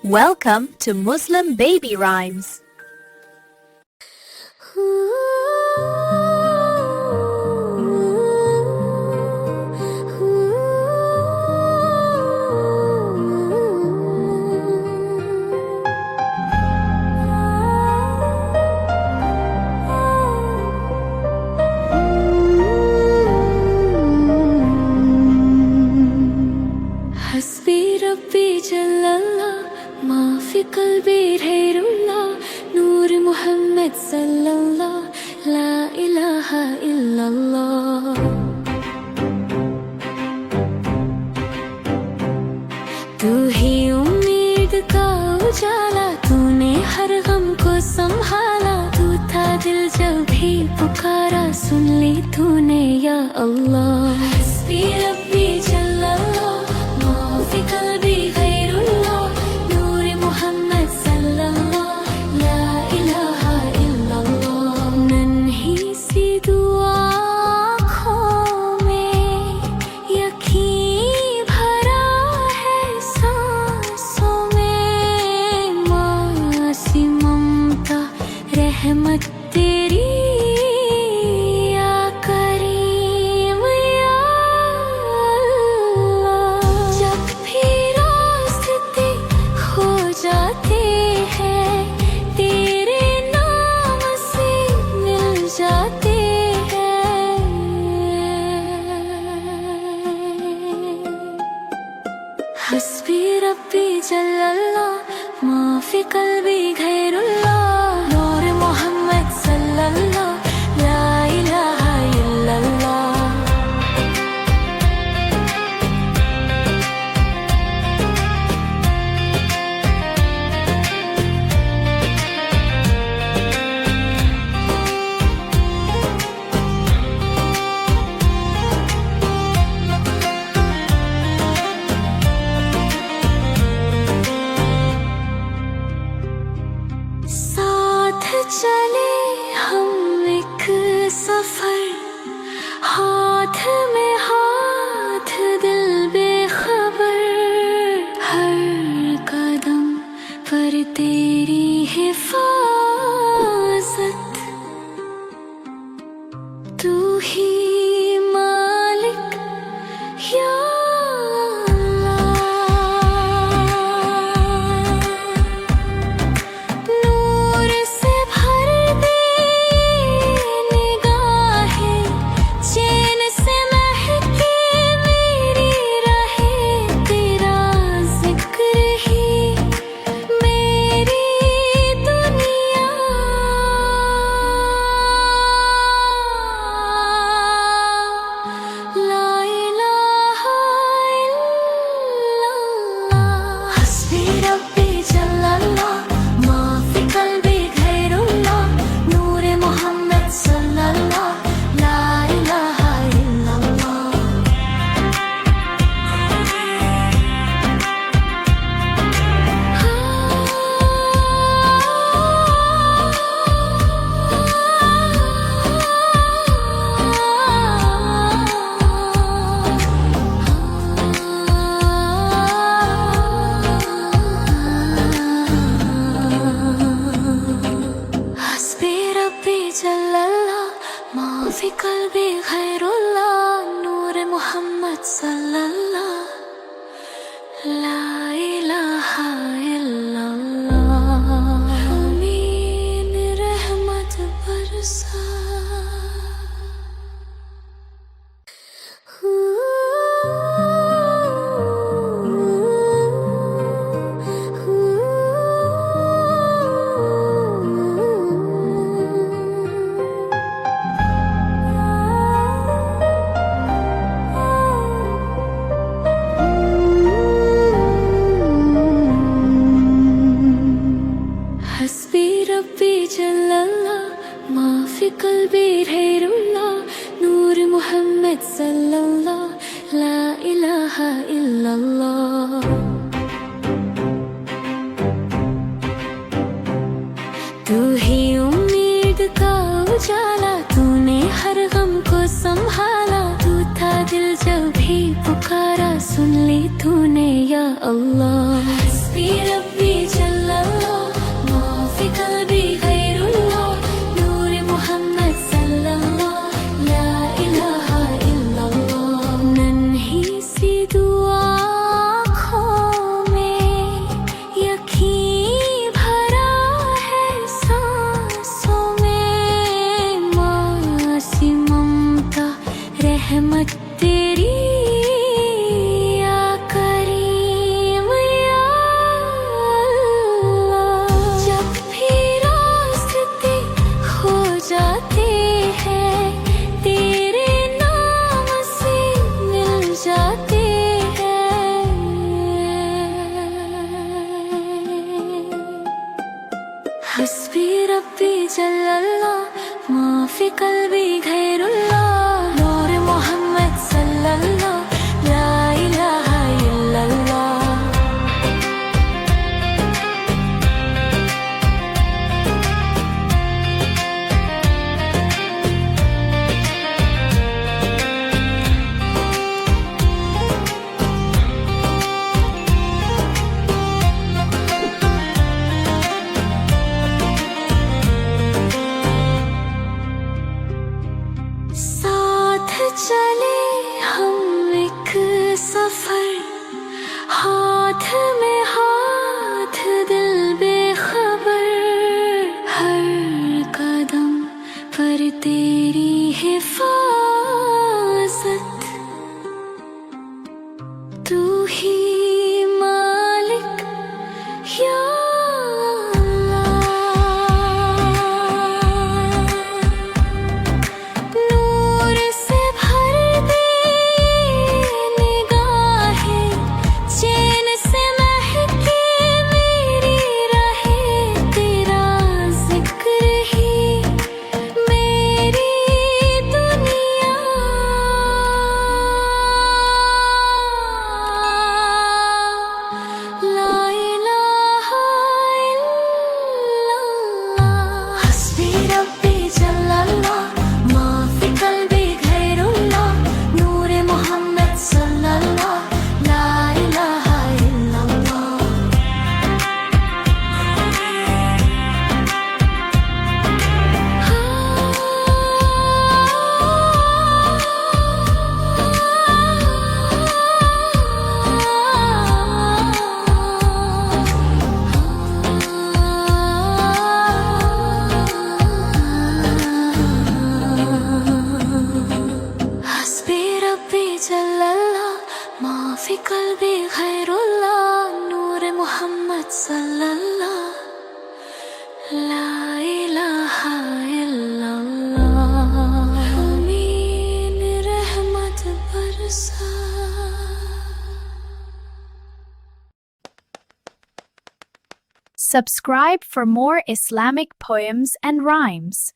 Welcome to Muslim Baby Rhymes. हस्बी रब्बी जल्लल्लाह माफी कल्बी गैरुल्लाह नूर मुहम्मद सल्लल्लाह ला इलाहा इल्लल्लाह। तू ही उम्मीद का उजाला, तूने हर गम को संभाला। तू था दिल जब भी पुकारा, सुन ली तूने या अल्लाह। हस्बी रब्बी जल्लल्लाह माफी कल्बी गैरुल्लाह नूर मुहम्मद सल्लल्लाह ला इलाहा इल्लल्लाह। नन्ही सी दुआ आँखों में यकीन भरा है सांसों में। मासी ममता रहमत तेरी या करीम या अल्लाह। जब भी रास्ते खो जाते हैं, तेरे नाम से मिल जाते हैं। हस्बी रब्बी जल्लल्लाह माफी कल्बी गैरुल्लाह नूर मोहम्मद सल्लल्लाह ला इलाहा इल्लल्लाह। साथ चले हम एक सफर, हाथ में हाथ दिल बेखबर। हर कदम पर तेरी हिफाजत, तू ही मालिक या नूर से भर दे निगाहें, चैन से महके मेरी रहे। तेरा जिक्र ही मेरी दुनिया। ला इलाहा इल्लल्लाह। हस्बी रब्बी जल्लल्लाह माफी कल्बी गैरुल्लाह नूर मोहम्मद सल्लल्लाह ला इलाहा इल्लल्लाह। हस्बी रब्बी जल्लल्लाह माफी कल्बी गैरुल्लाह नूर मुहम्मद सल्लल्लाह ला इलाहा इल्लल्लाह। आमीन रहमत बरसा। अल्लाह हस्बी रब्बी जल्लल्लाह माफी कल्बी खैरुल्लाह नूर मोहम्मद सल्लल्लाह ला इलाहा इल्लल्लाह नन्ही सी दुआ आँखों में यकीन भरा है सांसों में मासी ममता रहमत तेरी या करीम या अल्लाह जब भी रास्ते खो जाते हैं तेरे नाम से मिल जाते हैं हस्बी रब्बी जल्लल्लाह माफी कल्बी खैरुल्लाह नूर मोहम्मद सल्लल्लाह ला इलाहा इल्लल्लाह साथ चले हम एक सफर हाथ में हाथ दिल बेखबर हर कदम पर तेरी हिफाजत तू ही मालिक या नूर से भर दे निगाहें चैन से महके मेरी रहे तेरा जिक्र ही मेरी दुनिया ला इलाहा इल्लल्लाह हस्बी रब्बी जल्लल्लाह माफी कल्बी खैरुल्लाह नूर मोहम्मद सल्लल्लाह ला इलाहा इल्लल्लाह हस्बी रब्बी जल्लल्लाह माफी कल्बी खैरुल्लाह नूर मोहम्मद सल्लल्लाह ला इलाहा इल्लल्लाह अमीन रहमत बरसा Subscribe for more Islamic poems and rhymes.